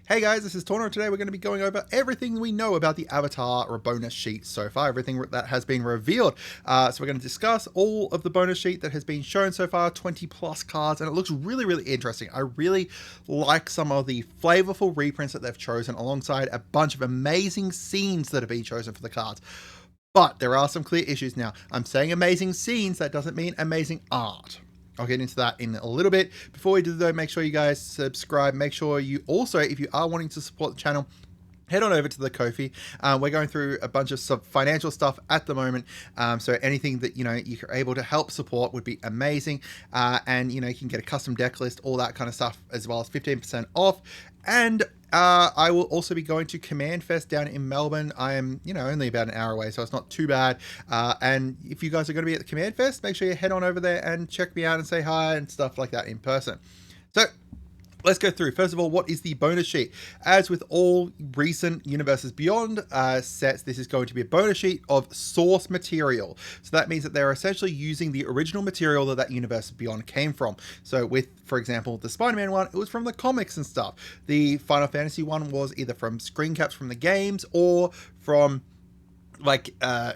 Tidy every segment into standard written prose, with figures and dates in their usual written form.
Hey guys, this is Tauna. Today we're going to be going over everything we know about the Avatar or bonus sheet so far, everything that has been revealed. So we're going to discuss all of the bonus sheet that has been shown so far, 20 plus cards, and it looks really, really interesting. I really like some of the flavorful reprints that they've chosen alongside a bunch of amazing scenes that have been chosen for the cards. But there are some clear issues now. I'm saying amazing scenes, that doesn't mean amazing art. I'll get into that in a little bit. Before we do though, make sure you guys subscribe. Make sure you also, if you are wanting to support the channel, head on over to the Ko-fi. We're going through a bunch of financial stuff at the moment. So anything that, you're able to help support would be amazing. And, you can get a custom deck list, all that kind of stuff, as well as 15% off. And I will also be going to Command Fest down in Melbourne. I am, only about an hour away, so it's not too bad. And if you guys are going to be at the Command Fest, make sure you head on over there and check me out and say hi and stuff like that in person. So let's go through. First of all, what is the bonus sheet? As with all recent Universes Beyond sets, this is going to be a bonus sheet of source material. So that means that they're essentially using the original material that Universe Beyond came from. So with, for example, the Spider-Man one, it was from the comics and stuff. The Final Fantasy one was either from screen caps from the games or from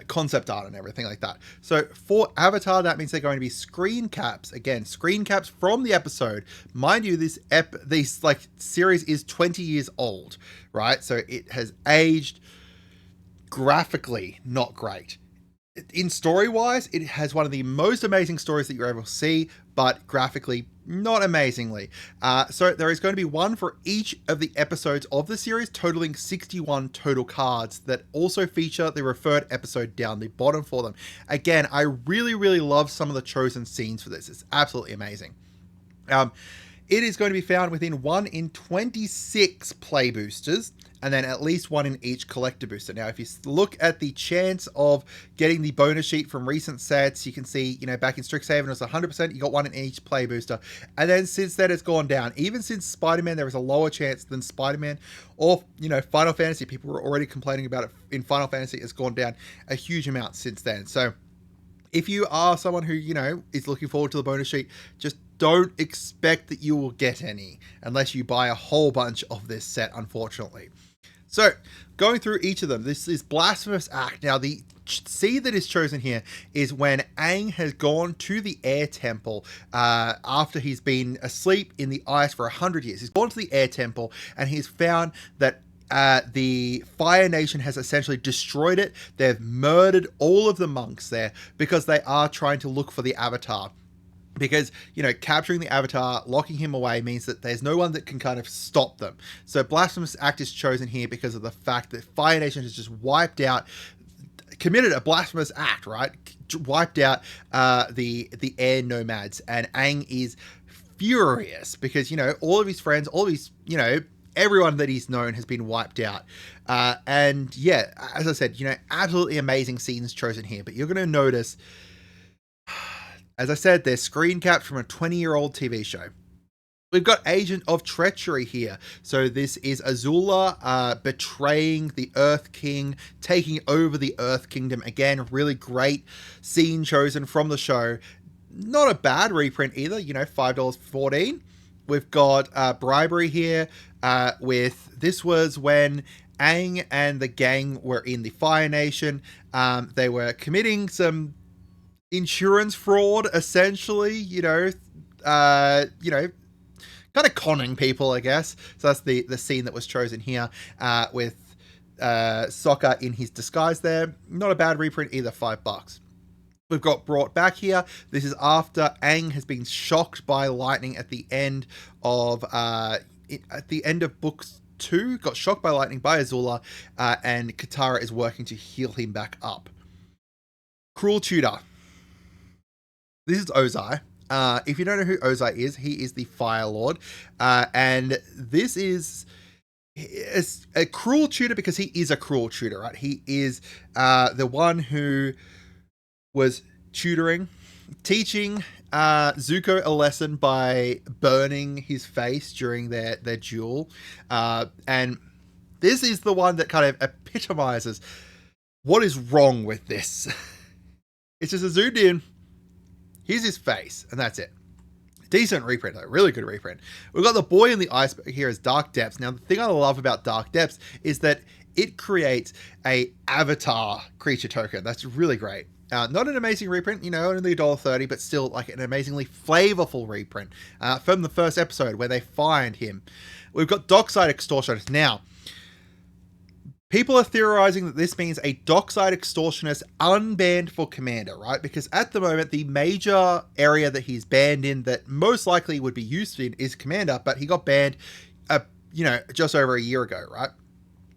concept art and everything like that. So for Avatar, that means they're going to be screen caps. Again, screen caps from the episode. Mind you, this series is 20 years old, right? So it has aged graphically not great. In story-wise, it has one of the most amazing stories that you'll ever see, but graphically, not amazingly. So there is going to be one for each of the episodes of the series, totaling 61 total cards that also feature the referred episode down the bottom for them. Again, I really, really love some of the chosen scenes for this. It's absolutely amazing. It is going to be found within 1 in 26 play boosters, and then at least 1 in each collector booster. Now, if you look at the chance of getting the bonus sheet from recent sets, you can see, back in Strixhaven, it was 100%, you got 1 in each play booster. And then since then, it's gone down. Even since Spider-Man, there was a lower chance than Spider-Man or, Final Fantasy. People were already complaining about it in Final Fantasy. It's gone down a huge amount since then. So if you are someone who, is looking forward to the bonus sheet, just don't expect that you will get any unless you buy a whole bunch of this set, unfortunately. So, going through each of them, this is Blasphemous Act. Now, the seed that is chosen here is when Aang has gone to the Air Temple after he's been asleep in the ice for 100 years. He's gone to the Air Temple and he's found that the Fire Nation has essentially destroyed it. They've murdered all of the monks there because they are trying to look for the Avatar. Because, capturing the Avatar, locking him away means that there's no one that can kind of stop them. So Blasphemous Act is chosen here because of the fact that Fire Nation has just committed a blasphemous act, right? Wiped out the air nomads. And Aang is furious because, all of his friends, all of his, everyone that he's known has been wiped out. And yeah, as I said, absolutely amazing scenes chosen here. But you're going to notice, as I said, they're screen caps from a 20-year-old TV show. We've got Agent of Treachery here. So this is Azula betraying the Earth King, taking over the Earth Kingdom. Again, really great scene chosen from the show. Not a bad reprint either, $5.14. We've got Bribery here this was when Aang and the gang were in the Fire Nation. They were committing some insurance fraud, essentially, kind of conning people, I guess. So that's the scene that was chosen here with Sokka in his disguise there. Not a bad reprint either, $5. We've got Brought Back here. This is after Aang has been shocked by lightning at the end of book 2. Got shocked by lightning by Azula, and Katara is working to heal him back up. Cruel Tutor. This is Ozai. If you don't know who Ozai is, he is the Fire Lord. And this is a cruel tutor because he is a cruel tutor, right? He is the one who was teaching Zuko a lesson by burning his face during their duel. And this is the one that kind of epitomizes what is wrong with this. It's just a zoomed in. Here's his face, and that's it. Decent reprint though, really good reprint. We've got the boy in the iceberg here as Dark Depths. Now the thing I love about Dark Depths is that it creates a avatar creature token. That's really great. Not an amazing reprint, you know, only $1.30, but still like an amazingly flavorful reprint from the first episode where they find him. We've got Dockside Extortionist. Now, people are theorizing that this means a Dockside Extortionist unbanned for Commander, right? Because at the moment, the major area that he's banned in that most likely would be used in is Commander, but he got banned, just over a year ago, right?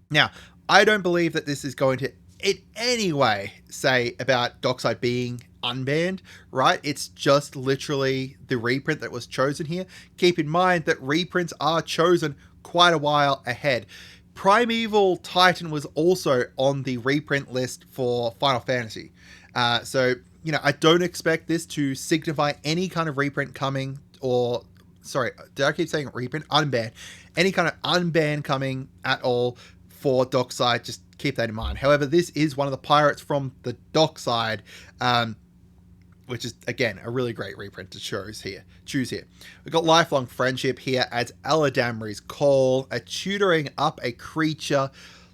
Now, I don't believe that this is going to in any way say about Dockside being unbanned, right? It's just literally the reprint that was chosen here. Keep in mind that reprints are chosen quite a while ahead. Primeval Titan was also on the reprint list for Final Fantasy. So, I don't expect this to signify any kind of reprint coming sorry, did I keep saying reprint? Unban. Any kind of unban coming at all for Dockside, just keep that in mind. However, this is one of the pirates from the Dockside, which is, again, a really great reprint to choose here. We've got Lifelong Friendship here as Aladamri's Call, a tutoring up a creature,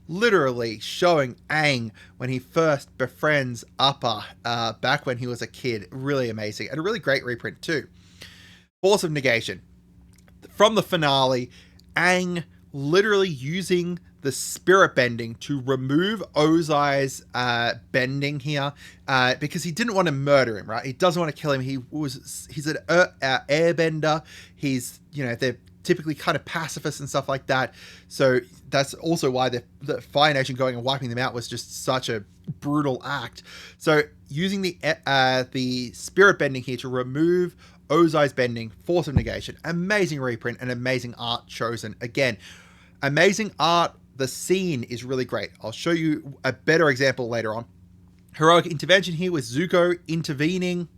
literally showing Aang when he first befriends Appa back when he was a kid. Really amazing. And a really great reprint too. Force of Negation. From the finale, Aang literally using the spirit bending to remove Ozai's bending here because he didn't want to murder him, right? He doesn't want to kill him. He's an airbender. He's, they're typically kind of pacifists and stuff like that. So that's also why the Fire Nation going and wiping them out was just such a brutal act. So using the spirit bending here to remove Ozai's bending, Force of Negation, amazing reprint and amazing art chosen. Again, amazing art. The scene is really great. I'll show you a better example later on. Heroic Intervention here with Zuko intervening.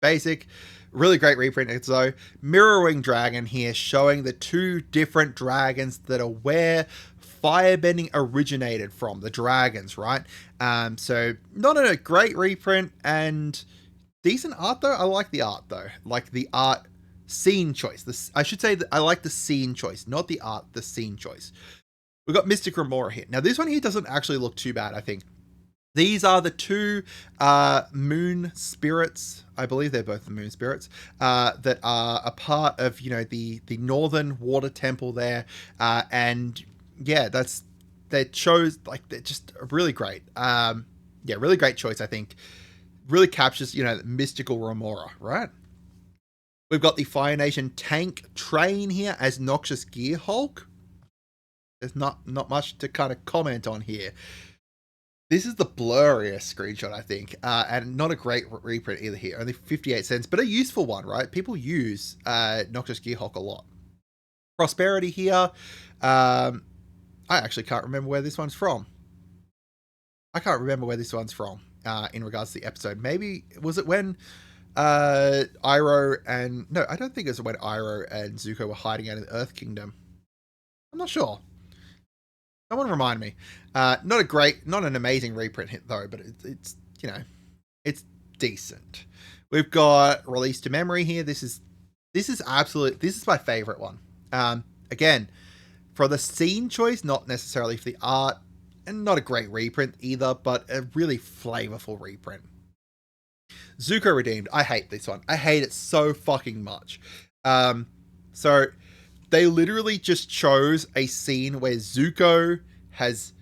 Basic. Really great reprint. So, Mirroring Dragon here showing the two different dragons that are where firebending originated from. The dragons, right? So, not a great reprint and decent art though. I like the art though. Like the art scene choice. I should say that I like the scene choice, not the art, the scene choice. We've got Mystic Remora here. Now, this one here doesn't actually look too bad, I think. These are the two moon spirits. I believe they're both the moon spirits that are a part of, the northern water temple there. And yeah, they're just really great. Really great choice, I think. Really captures, mystical Remora, right? We've got the Fire Nation tank train here as Noxious Gear Hulk. There's not much to kind of comment on here. This is the blurriest screenshot, I think, and not a great reprint either here. Only 58 cents, but a useful one, right? People use Noxious Gearhawk a lot. Prosperity here. I actually can't remember where this one's from. In regards to the episode. Maybe, was it when Iroh and... No, I don't think it was when Iroh and Zuko were hiding out in the Earth Kingdom. I'm not sure. Someone remind me. Not an amazing reprint hit though, but it's it's decent. We've got Release to Memory here. This is my favorite one. Again, for the scene choice, not necessarily for the art, and not a great reprint either, but a really flavorful reprint. Zuko Redeemed. I hate this one. I hate it so fucking much. So they literally just chose a scene where Zuko has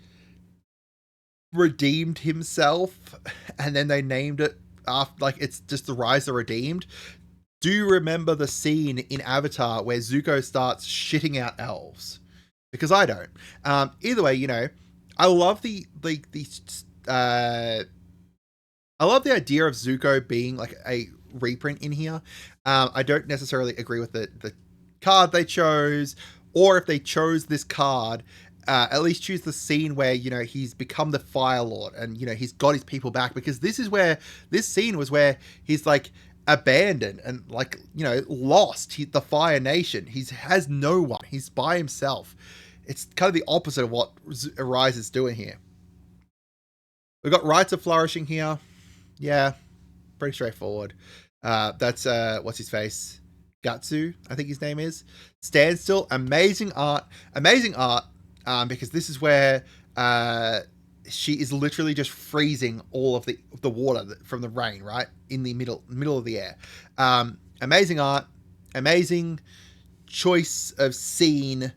redeemed himself, and then they named it after, like, it's just the Rise of Redeemed. Do you remember the scene in Avatar where Zuko starts shitting out elves? Because I don't. Either way, I love the idea of Zuko being like a reprint in here. I don't necessarily agree with the card they chose, or if they chose this card, at least choose the scene where he's become the Fire Lord and he's got his people back, because this scene was where he's like abandoned and like lost. The Fire Nation, he has no one, he's by himself. It's kind of the opposite of what Arise is doing here. We've got Rites of Flourishing here. Yeah, pretty straightforward. That's what's his face, Gatsu, I think his name is. Standstill, amazing art, because this is where she is literally just freezing all of the water from the rain, right, in the middle of the air. Amazing art, amazing choice of scene.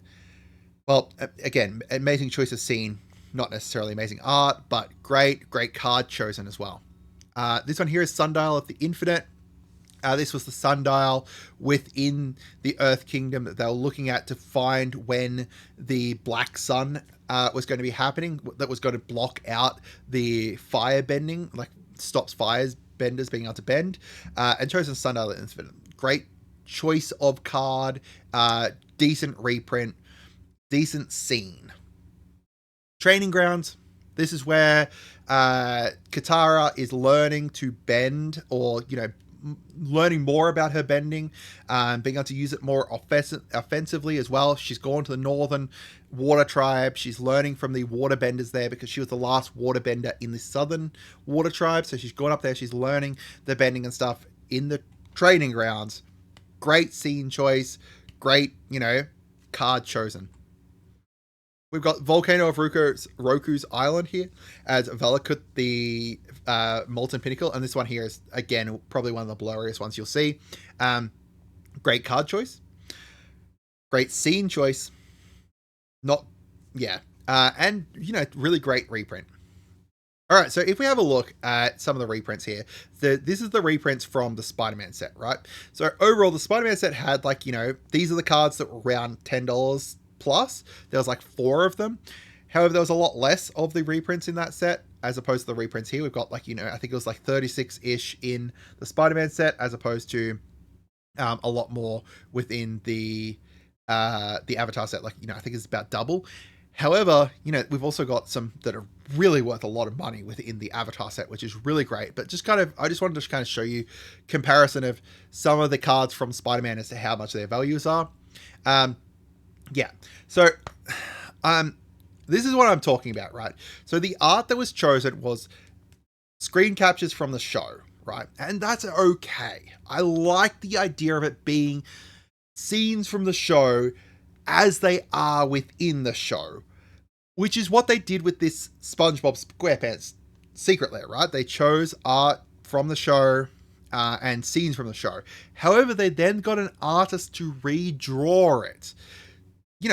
Well, again, amazing choice of scene, not necessarily amazing art, but great card chosen as well. This one here is Sundial of the Infinite. This was the sundial within the Earth Kingdom that they were looking at to find when the Black Sun was going to be happening, that was going to block out the fire bending, like stops benders being able to bend, and chosen Sundial of the Infinite. Great choice of card, decent reprint, decent scene. Training Grounds. This is where Katara is learning to bend, or, learning more about her bending, being able to use it more offensively as well. She's gone to the northern water tribe. She's learning from the water benders there because she was the last water bender in the southern water tribe. So she's gone up there. She's learning the bending and stuff in the training grounds. Great scene choice. Great, card chosen. We've got Volcano of Roku's Island here as Velakut, the Molten Pinnacle. And this one here is, again, probably one of the blurriest ones you'll see. Great card choice. Great scene choice. And, really great reprint. All right, so if we have a look at some of the reprints here, this is the reprints from the Spider-Man set, right? So overall, the Spider-Man set had, these are the cards that were around $10 plus. There was 4 of them. However, there was a lot less of the reprints in that set as opposed to the reprints here. We've got I think it was 36-ish in the Spider-Man set, as opposed to a lot more within the Avatar set. I think it's about double. However, we've also got some that are really worth a lot of money within the Avatar set, which is really great. But I just wanted to show you comparison of some of the cards from Spider-Man as to how much their values are. So, this is what I'm talking about, right? So the art that was chosen was screen captures from the show, right? And that's okay. I like the idea of it being scenes from the show as they are within the show, which is what they did with this SpongeBob SquarePants Secret Lair, right? They chose art from the show and scenes from the show. However, they then got an artist to redraw it.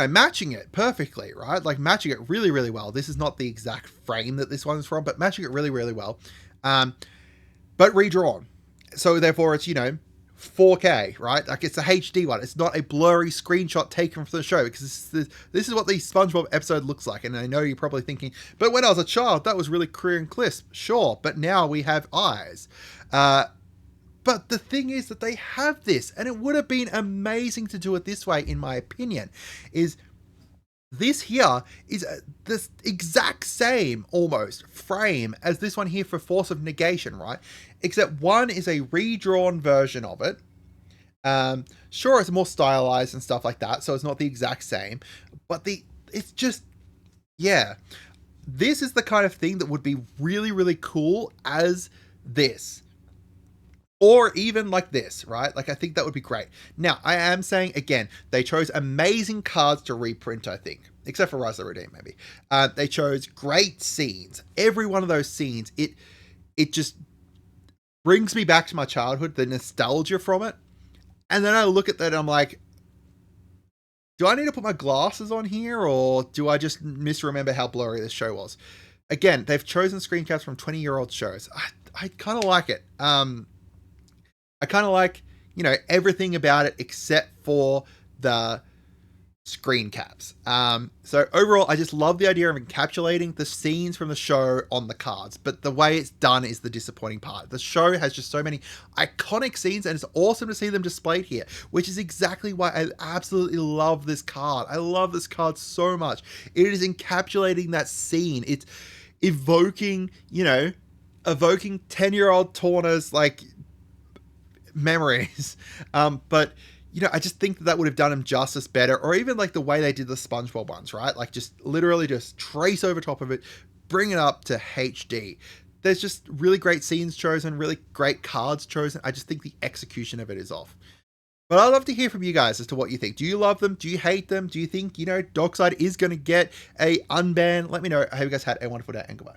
Matching it perfectly, right? Matching it really, really well. This is not the exact frame that this one's from, but matching it really, really well. But redrawn. So therefore it's, 4K, right? It's a HD one. It's not a blurry screenshot taken from the show, because this is what the SpongeBob episode looks like. And I know you're probably thinking, but when I was a child, that was really clear and crisp. Sure, but now we have eyes. But the thing is that they have this, and it would have been amazing to do it this way, in my opinion, is this here is this exact same, almost, frame as this one here for Force of Negation, right? Except one is a redrawn version of it. Sure, it's more stylized and stuff like that, so it's not the exact same, but it's just, yeah. This is the kind of thing that would be really, really cool as this. Or even like this, right? I think that would be great. Now, I am saying, again, they chose amazing cards to reprint, I think. Except for Rise of the Redeemed, maybe. They chose great scenes. Every one of those scenes, it just brings me back to my childhood, the nostalgia from it. And then I look at that and I'm like, do I need to put my glasses on here, or do I just misremember how blurry this show was? Again, they've chosen screen caps from 20-year-old shows. I kind of like it. I kind of like, everything about it except for the screen caps. So overall, I just love the idea of encapsulating the scenes from the show on the cards, but the way it's done is the disappointing part. The show has just so many iconic scenes, and it's awesome to see them displayed here, which is exactly why I absolutely love this card. I love this card so much. It is encapsulating that scene. It's evoking 10-year-old Tauna's, memories. But I just think that would have done him justice better, or even the way they did the SpongeBob ones, right? Just literally just trace over top of it, bring it up to HD. There's just really great scenes chosen, really great cards chosen. I just think the execution of it is off. But I'd love to hear from you guys as to what you think. Do you love them? Do you hate them? Do you think, Dockside is going to get a unban? Let me know. I hope you guys had a wonderful day, and goodbye.